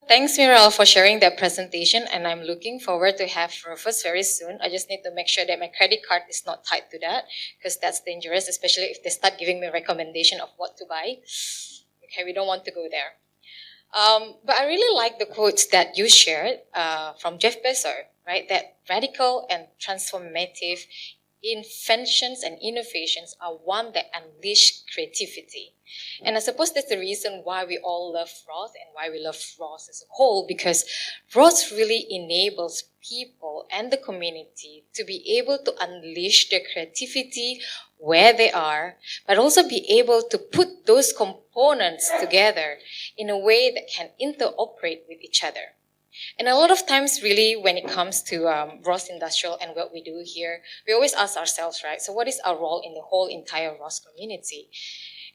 Thanks, Miral, for sharing that presentation, and I'm looking forward to have Rufus very soon. I just need to make sure that my credit card is not tied to that, because that's dangerous, especially if they start giving me a recommendation of what to buy. Okay, we don't want to go there. But I really like the quotes that you shared from Jeff Bezos, right? That radical and transformative inventions and innovations are one that unleash creativity. And I suppose that's the reason why we all love ROS and why we love ROS as a whole, because ROS really enables people and the community to be able to unleash their creativity where they are, but also be able to put those components together in a way that can interoperate with each other. And a lot of times, really, when it comes to ROS Industrial and what we do here, we always ask ourselves, right, so what is our role in the whole entire ROS community?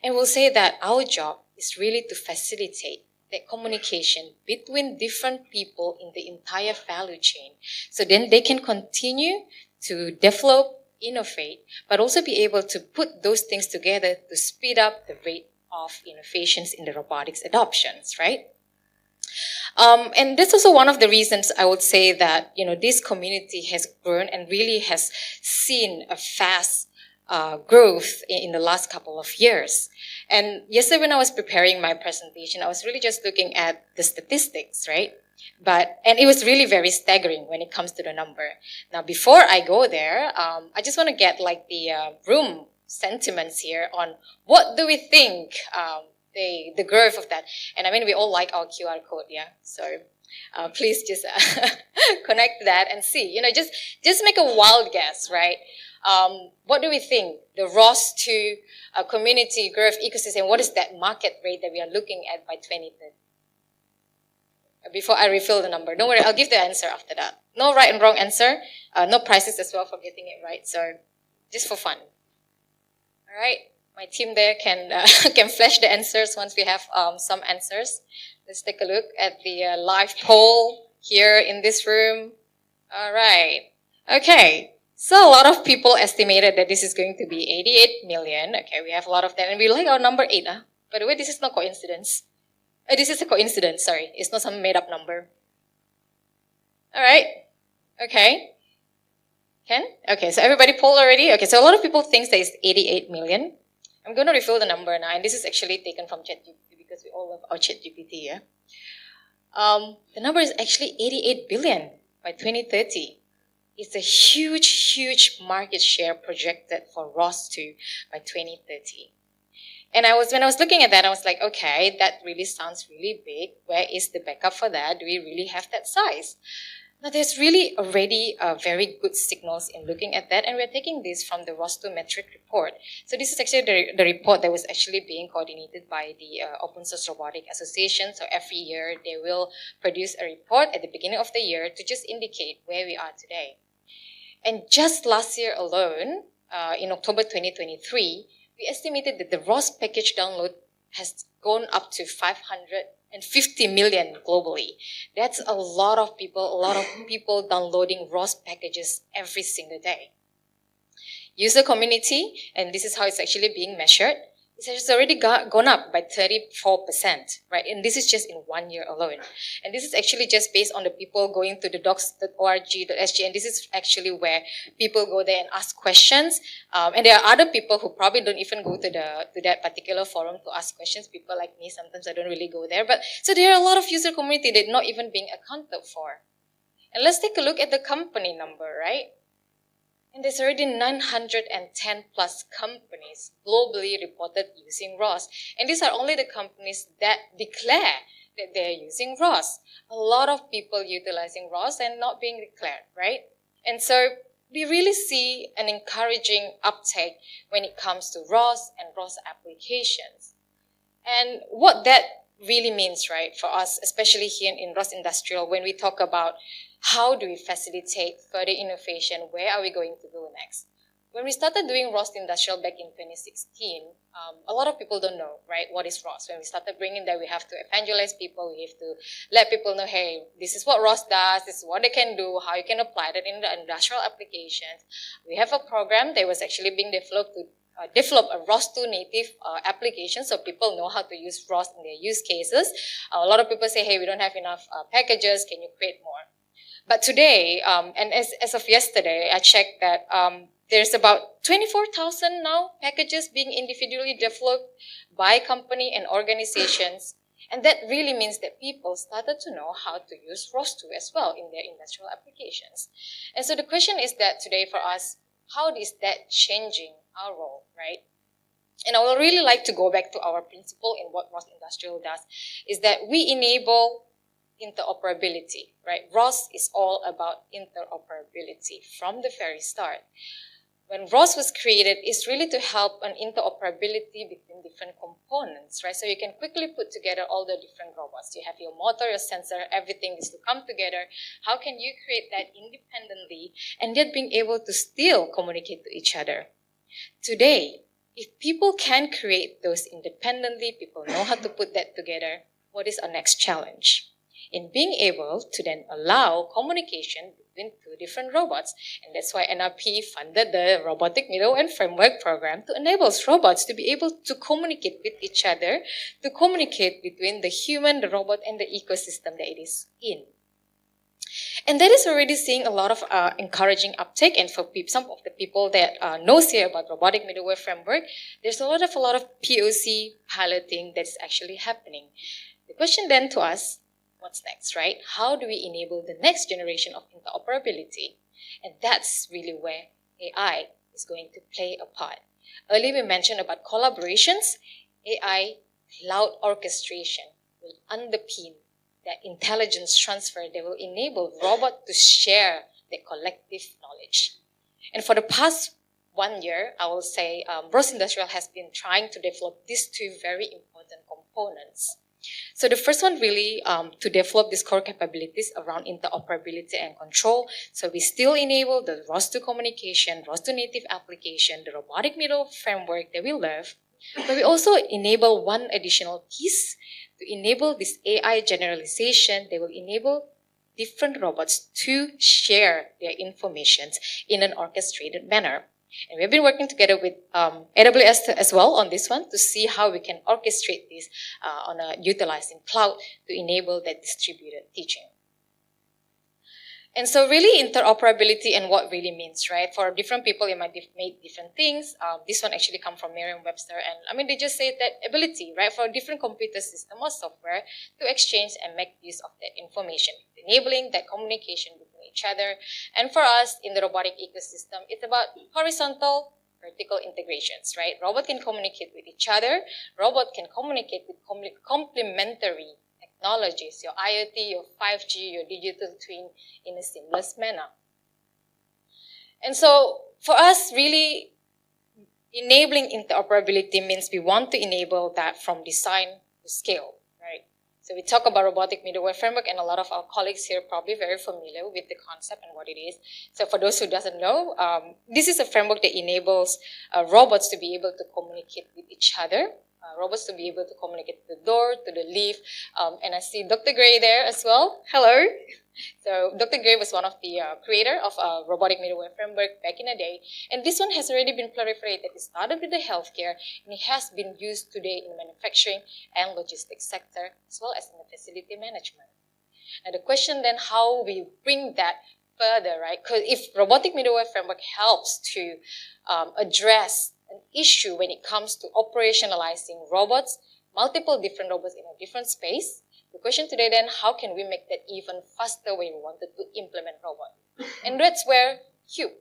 And we'll say that our job is really to facilitate that communication between different people in the entire value chain. So then they can continue to develop, innovate, but also be able to put those things together to speed up the rate of innovations in the robotics adoptions, right? And this is also one of the reasons I would say that, this community has grown and really has seen a fast growth in the last couple of years. And yesterday when I was preparing my presentation, I was really just looking at the statistics, right? And it was really very staggering when it comes to the number. Now, before I go there, I just want to get like the room sentiments here on what do we think the growth of that. And I mean, we all like our QR code, yeah? So please just connect that and see, just make a wild guess, right? What do we think? The ROS-II community growth ecosystem, what is that market rate that we are looking at by 2030? Before I refill the number. Don't worry, I'll give the answer after that. No right and wrong answer. No prizes as well for getting it right. So just for fun. All right. My team there can can flash the answers once we have some answers. Let's take a look at the live poll here in this room. All right. Okay. So a lot of people estimated that this is going to be 88 million. Okay, we have a lot of that. And we like our number 8. By the way, this is no coincidence. This is a coincidence, sorry. It's not some made-up number. All right. Okay. Ken? Okay, so everybody polled already? Okay, so a lot of people think that it's 88 million. I'm going to refill the number now, and this is actually taken from ChatGPT because we all love our ChatGPT, yeah? The number is actually 88 billion by 2030. It's a huge, huge market share projected for ROS-II by 2030. And when I was looking at that, I was like, okay, that really sounds really big. Where is the backup for that? Do we really have that size? Now, there's really already very good signals in looking at that, and we're taking this from the ROS-II metric report. So this is actually the report that was actually being coordinated by the Open Source Robotic Association. So every year, they will produce a report at the beginning of the year to just indicate where we are today. And just last year alone, in October 2023, we estimated that the ROS package download has gone up to 550 million globally. That's a lot of people downloading ROS packages every single day. User community, and this is how it's actually being measured, it has already gone up by 34%, right? And this is just in 1 year alone. And this is actually just based on the people going to the docs.org.sg, and this is actually where people go there and ask questions. And there are other people who probably don't even go to that particular forum to ask questions. People like me, sometimes I don't really go there. But so there are a lot of user community that are not even being accounted for. And let's take a look at the company number, right? And there's already 910 plus companies globally reported using ROS. And these are only the companies that declare that they're using ROS. A lot of people utilizing ROS and not being declared, right? And so we really see an encouraging uptake when it comes to ROS and ROS applications. And what that really means, right, for us, especially here in ROS Industrial, when we talk about how do we facilitate further innovation, where are we going to go next? When we started doing ROS Industrial back in 2016, a lot of people don't know, right, what is ROS. When we started bringing that, we have to evangelize people, we have to let people know, hey, this is what ROS does, this is what they can do, how you can apply that in the industrial applications. We have a program that was actually being developed to develop a ROS-II native application so people know how to use ROS in their use cases. A lot of people say, hey, we don't have enough packages, can you create more? But today, and as of yesterday, I checked that there's about 24,000 now packages being individually developed by company and organizations. And that really means that people started to know how to use ROS-II as well in their industrial applications. And so the question is that today for us, how is that changing our role, right? And I would really like to go back to our principle in what ROS Industrial does, is that we enable interoperability, right? ROS is all about interoperability from the very start. When ROS was created, it's really to help an interoperability between different components, right? So you can quickly put together all the different robots. You have your motor, your sensor, everything needs to come together. How can you create that independently and yet being able to still communicate to each other? Today, if people can create those independently, people know how to put that together, what is our next challenge? In being able to then allow communication between two different robots. And that's why NRP funded the Robotic Middleware Framework Program to enable robots to be able to communicate with each other, to communicate between the human, the robot, and the ecosystem that it is in. And that is already seeing a lot of encouraging uptake. And for some of the people that knows here about Robotic Middleware Framework, there's a lot of POC piloting that's actually happening. The question then to us, what's next, right? How do we enable the next generation of interoperability? And that's really where AI is going to play a part. Earlier we mentioned about collaborations. AI cloud orchestration will underpin that intelligence transfer that will enable robots to share their collective knowledge. And for the past 1 year, I will say ROS Industrial has been trying to develop these two very important components. So the first one really to develop these core capabilities around interoperability and control. So we still enable the ROS-II communication, ROS-II native application, the robotic middleware framework that we love, but we also enable one additional piece to enable this AI generalization. They will enable different robots to share their information in an orchestrated manner. And we've been working together with AWS as well on this one to see how we can orchestrate this utilizing cloud to enable that distributed teaching. And so really interoperability and what really means, right? For different people, it might mean different things. This one actually come from Merriam-Webster. And I mean, they just say that ability, right? For a different computer system or software to exchange and make use of that information, enabling that communication between each other. And for us in the robotic ecosystem, it's about horizontal, vertical integrations, right? Robot can communicate with each other. Robot can communicate with complementary technologies, your IoT, your 5G, your digital twin in a seamless manner. And so for us, really enabling interoperability means we want to enable that from design to scale, right? So we talk about robotic middleware framework, and a lot of our colleagues here are probably very familiar with the concept and what it is. So for those who doesn't know, this is a framework that enables robots to be able to communicate with each other. Robots to be able to communicate to the door, to the lift. And I see Dr. Gray there as well. Hello. So Dr. Gray was one of the creator of robotic middleware framework back in the day. And this one has already been proliferated. It started with the healthcare, and it has been used today in manufacturing and logistics sector, as well as in the facility management. And the question then, how we bring that further, right? Because if robotic middleware framework helps to address an issue when it comes to operationalizing robots, multiple different robots in a different space. The question today then, how can we make that even faster when we wanted to implement robot? And that's where CUBE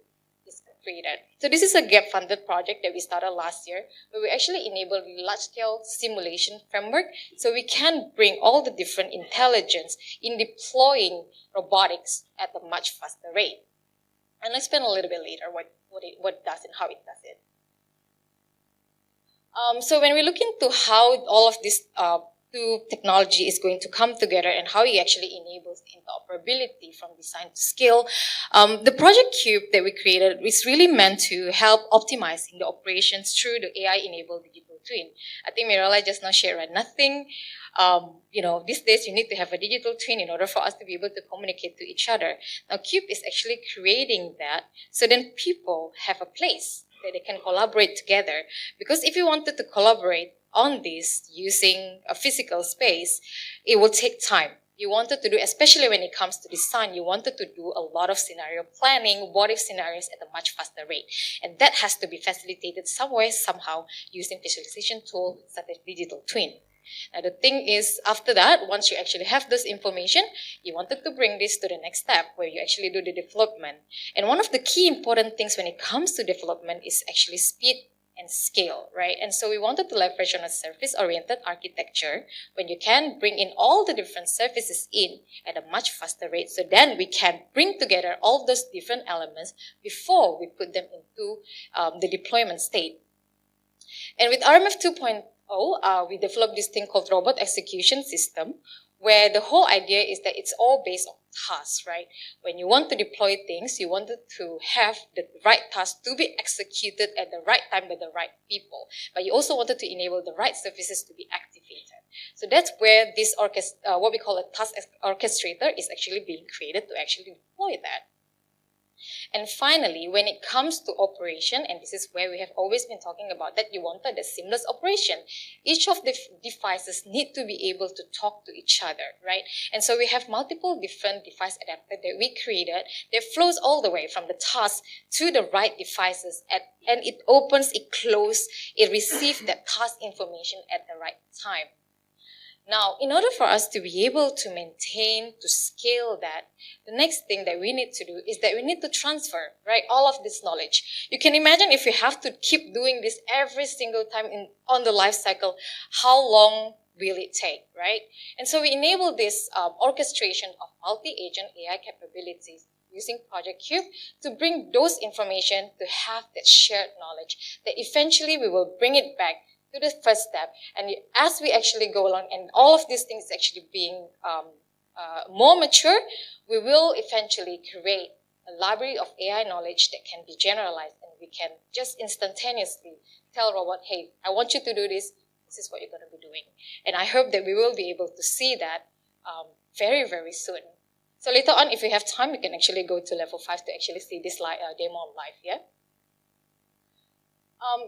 is created. So this is a gap-funded project that we started last year, where we actually enabled large-scale simulation framework, so we can bring all the different intelligence in deploying robotics at a much faster rate. And I'll explain a little bit later what it does and how it does it. So when we look into how all of this two technology is going to come together and how it actually enables interoperability from design to scale, the project CUBE that we created is really meant to help optimizing the operations through the AI-enabled digital twin. I think Mirella just now shared, right? Nothing, these days you need to have a digital twin in order for us to be able to communicate to each other. Now CUBE is actually creating that so then people have a place that they can collaborate together. Because if you wanted to collaborate on this using a physical space, it will take time. You wanted to do, especially when it comes to design, you wanted to do a lot of scenario planning, what if scenarios at a much faster rate. And that has to be facilitated some way, somehow, using visualization tool such as digital twin. Now the thing is, after that, once you actually have this information, you wanted to bring this to the next step where you actually do the development. And one of the key important things when it comes to development is actually speed and scale, right? And so we wanted to leverage on a service-oriented architecture when you can bring in all the different services in at a much faster rate. So then we can bring together all those different elements before we put them into the deployment state. And with RMF 2.0, we developed this thing called robot execution system, where the whole idea is that it's all based on tasks, right? When you want to deploy things, you wanted to have the right task to be executed at the right time by the right people. But you also wanted to enable the right services to be activated. So that's where this what we call a task orchestrator is actually being created to actually deploy that. And finally, when it comes to operation, and this is where we have always been talking about that you wanted a seamless operation. Each of the devices need to be able to talk to each other, right? And so we have multiple different device adapters that we created that flows all the way from the task to the right devices, and it opens, it closes, it receives that task information at the right time. Now, in order for us to be able to maintain, to scale that, the next thing that we need to do is that we need to transfer, right, all of this knowledge. You can imagine if we have to keep doing this every single time on the life cycle, how long will it take, right? And so we enable this orchestration of multi-agent AI capabilities using Project Cube to bring those information to have that shared knowledge that eventually we will bring it back to the first step. And as we actually go along and all of these things actually being more mature, we will eventually create a library of AI knowledge that can be generalized, and we can just instantaneously tell robot, hey, I want you to do this, this is what you're going to be doing. And I hope that we will be able to see that very, very soon. So later on, if we have time, we can actually go to level 5 to actually see this demo on live, yeah?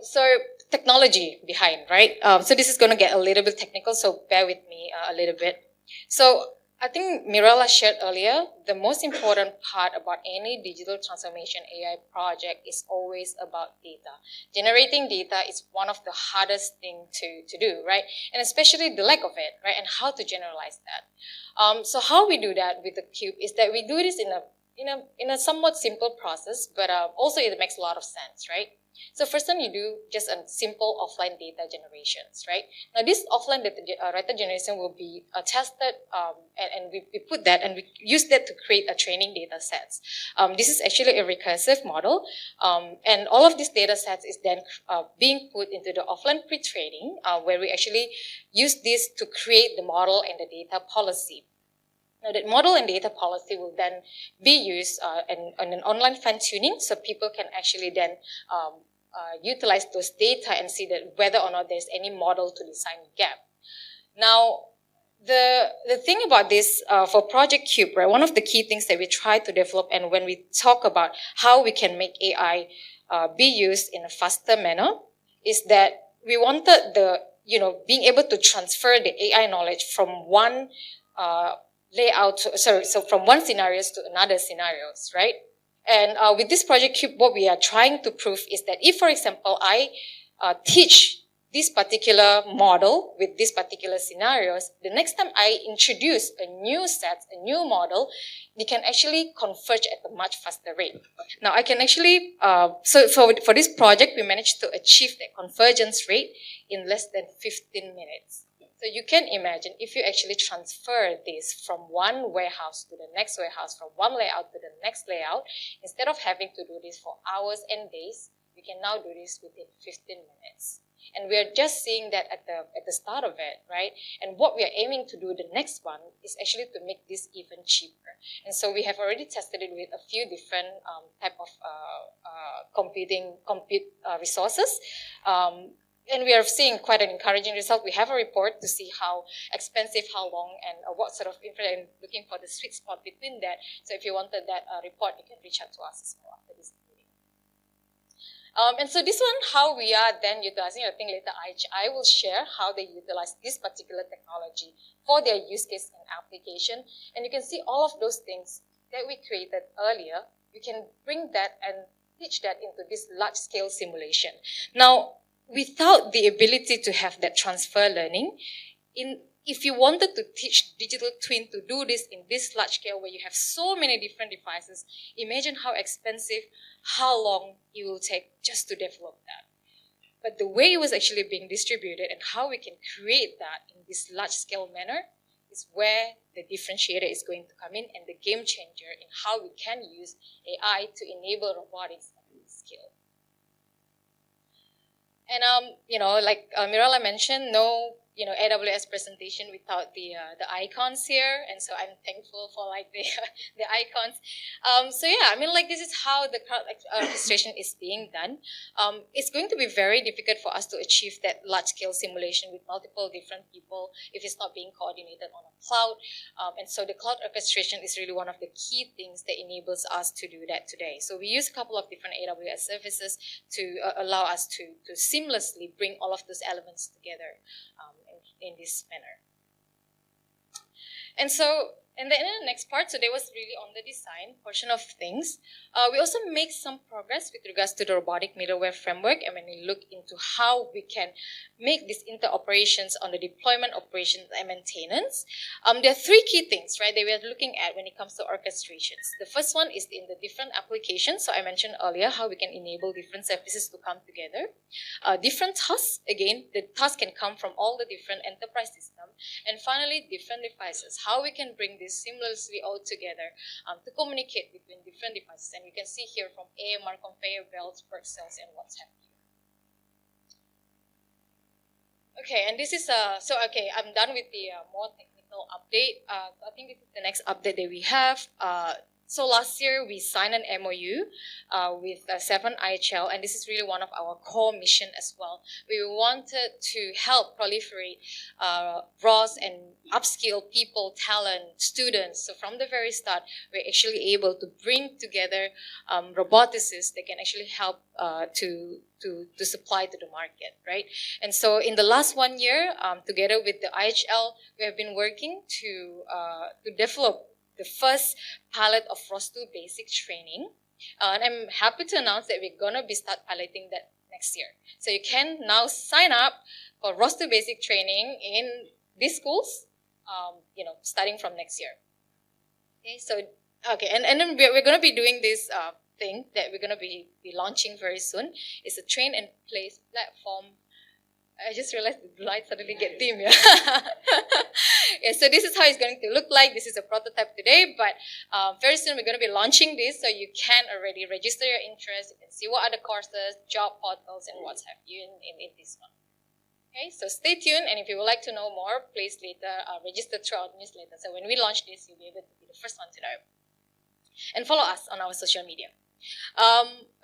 So technology behind, right? So this is going to get a little bit technical, so bear with me a little bit. So I think Mirella shared earlier, the most important part about any digital transformation AI project is always about data. Generating data is one of the hardest things to do, right? And especially the lack of it, right? And how to generalize that. So how we do that with the Cube is that we do this in a somewhat simple process, but also it makes a lot of sense, right? So first time you do just a simple offline data generations, right? Now this offline data generation will be tested and we put that and we use that to create a training data sets. This is actually a recursive model and all of these data sets is then being put into the offline pre-training where we actually use this to create the model and the data policy. Now that model and data policy will then be used in an online fine-tuning, so people can actually then utilize those data and see that whether or not there's any model to design gap. Now, the thing about this for Project Cube, right, one of the key things that we try to develop, and when we talk about how we can make AI be used in a faster manner, is that we wanted being able to transfer the AI knowledge from one from one scenarios to another scenarios, right? And with this Project Cube, what we are trying to prove is that if, for example, I teach this particular model with these particular scenarios, the next time I introduce a new set, a new model, they can actually converge at a much faster rate. Now I can actually, so for this project, we managed to achieve that convergence rate in less than 15 minutes. So you can imagine if you actually transfer this from one warehouse to the next warehouse, from one layout to the next layout, instead of having to do this for hours and days, we can now do this within 15 minutes. And we are just seeing that at the start of it, right? And what we are aiming to do the next one is actually to make this even cheaper. And so we have already tested it with a few different type of compute resources. And we are seeing quite an encouraging result. We have a report to see how expensive, how long, and what sort of infrastructure, and looking for the sweet spot between that. So if you wanted that report, you can reach out to us as well after this meeting. And so this one, how we are then utilizing, I think later I will share how they utilize this particular technology for their use case and application. And you can see all of those things that we created earlier, you can bring that and teach that into this large-scale simulation. Now, without the ability to have that transfer learning, if you wanted to teach digital twin to do this in this large scale where you have so many different devices, imagine how expensive, how long it will take just to develop that. But the way it was actually being distributed and how we can create that in this large scale manner is where the differentiator is going to come in and the game changer in how we can use AI to enable robotics at this scale. And like Mirella mentioned, no AWS presentation without the icons here, and so I'm thankful for like the the icons. So yeah, I mean, like, this is how the crowd orchestration is being done. It's going to be very difficult for us to achieve that large scale simulation with multiple different people if it's not being coordinated on a cloud. And so the cloud orchestration is really one of the key things that enables us to do that today. So we use a couple of different AWS services to allow us to seamlessly bring all of those elements together in this manner. And so, and then in the next part, so that was really on the design portion of things. We also make some progress with regards to the robotic middleware framework, and when we look into how we can make these interoperations on the deployment, operations, and maintenance. There are three key things, right, that we are looking at when it comes to orchestrations. The first one is in the different applications. So I mentioned earlier how we can enable different services to come together. Different tasks, again, the task can come from all the different enterprise systems. And finally, different devices, how we can bring this seamlessly all together to communicate between different devices. And you can see here from AMR, conveyor belts, work cells, and what's happening. Okay, and this is, okay, I'm done with the more technical update. I think this is the next update that we have. So last year, we signed an MOU with 7 IHL, and this is really one of our core mission as well. We wanted to help proliferate ROS and upskill people, talent, students. So from the very start, we're actually able to bring together roboticists that can actually help to supply to the market, right? And so in the last 1 year, together with the IHL, we have been working to develop the first pilot of ROS-II basic training. And I'm happy to announce that we're going to be start piloting that next year. So you can now sign up for ROS-II basic training in these schools, starting from next year. Okay, so, okay, and then we're going to be doing this thing that we're going to be launching very soon. It's a train and place platform. I just realized the lights suddenly get dim. Yeah. Yeah, so this is how it's going to look like. This is a prototype today, but very soon we're going to be launching this, so you can already register your interest. You can see what are the courses, job portals, and what's have you in this one. Okay, so stay tuned, and if you would like to know more, please later register through our newsletter. So when we launch this, you'll be able to be the first one to know. And follow us on our social media.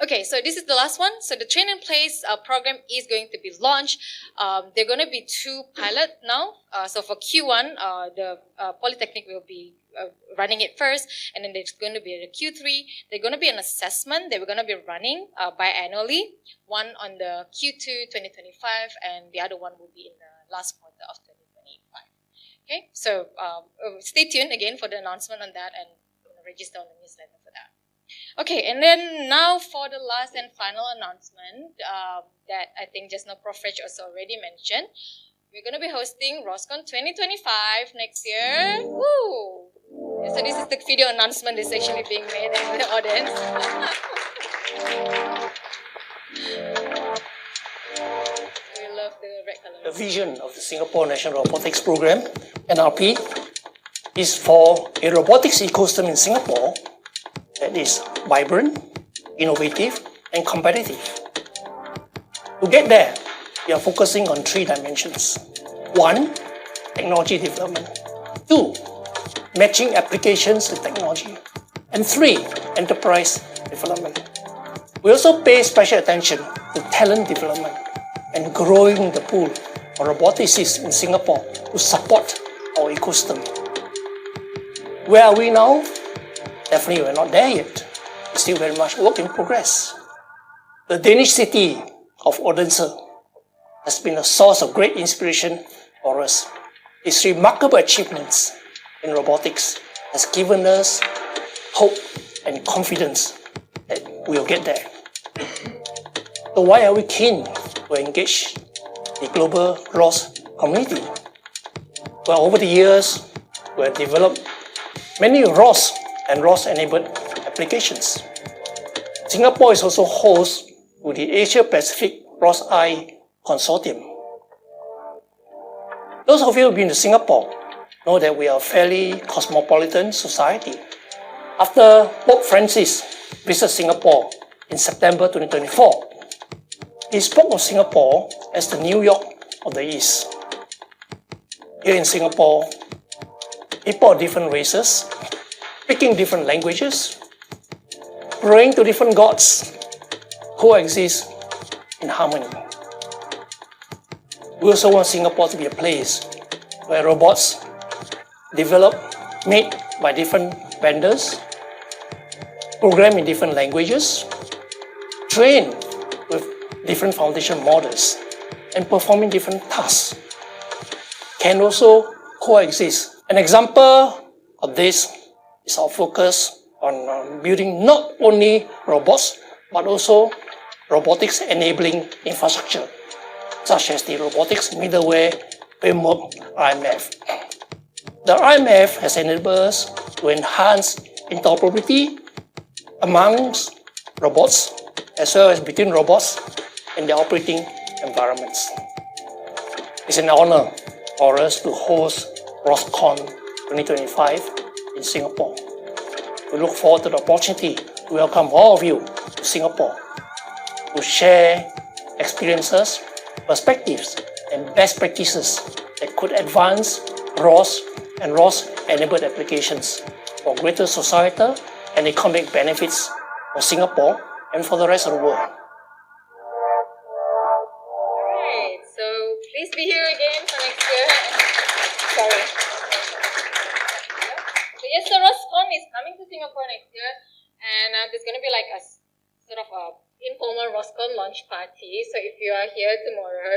Okay, so this is the last one. So the Train and Place program is going to be launched. There are going to be 2 pilot now. So for Q1, the Polytechnic will be running it first, and then there's going to be the Q3. There's going to be an assessment that we're going to be running biannually. One on the Q2 2025, and the other one will be in the last quarter of 2025. Okay, so stay tuned again for the announcement on that, and register on the newsletter for that. Okay, and then now for the last and final announcement that I think just now Prof. Reg also already mentioned. We're going to be hosting ROSCON 2025 next year. Woo! So this is the video announcement that's actually being made in the audience. We love the red color. The vision of the Singapore National Robotics Program, NRP, is for a robotics ecosystem in Singapore that is vibrant, innovative, and competitive. To get there, we are focusing on 3 dimensions. 1, technology development. 2, matching applications to technology. And 3, enterprise development. We also pay special attention to talent development and growing the pool of roboticists in Singapore to support our ecosystem. Where are we now? Definitely we're not there yet. It's still very much work in progress. The Danish city of Odense has been a source of great inspiration for us. Its remarkable achievements in robotics has given us hope and confidence that we'll get there. So why are we keen to engage the global ROS community? Well, over the years, we have developed many ROS and ROS-enabled applications. Singapore is also host to the Asia Pacific ROS-I Consortium. Those of you who have been to Singapore know that we are a fairly cosmopolitan society. After Pope Francis visited Singapore in September 2024, he spoke of Singapore as the New York of the East. Here in Singapore, people of different races, speaking different languages, praying to different gods, coexist in harmony. We also want Singapore to be a place where robots developed, made by different vendors, programmed in different languages, trained with different foundation models, and performing different tasks, can also coexist. An example of this is our focus on building not only robots, but also robotics enabling infrastructure, such as the robotics middleware framework RMF. The RMF has enabled us to enhance interoperability amongst robots, as well as between robots in their operating environments. It's an honor for us to host ROSCON 2025 in Singapore. We look forward to the opportunity to welcome all of you to Singapore to share experiences, perspectives, and best practices that could advance ROS and ROS-enabled applications for greater societal and economic benefits for Singapore and for the rest of the world. Alright, so please be here again for next year. Sorry. So yes, the ROSCON is coming to Singapore next year, and there's going to be like a sort of a informal ROSCON launch party. So if you are here tomorrow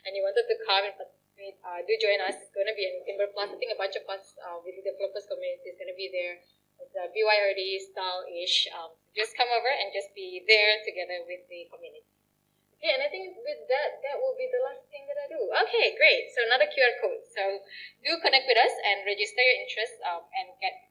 and you wanted to come and participate, do join us. It's going to be in Timber Plus. I think a bunch of us with the developers community is going to be there. It's a BYRD style-ish. Just come over and just be there together with the community. Okay, and I think with that will be the last thing that I do. Okay, great. So another QR code. So do connect with us and register your interest and get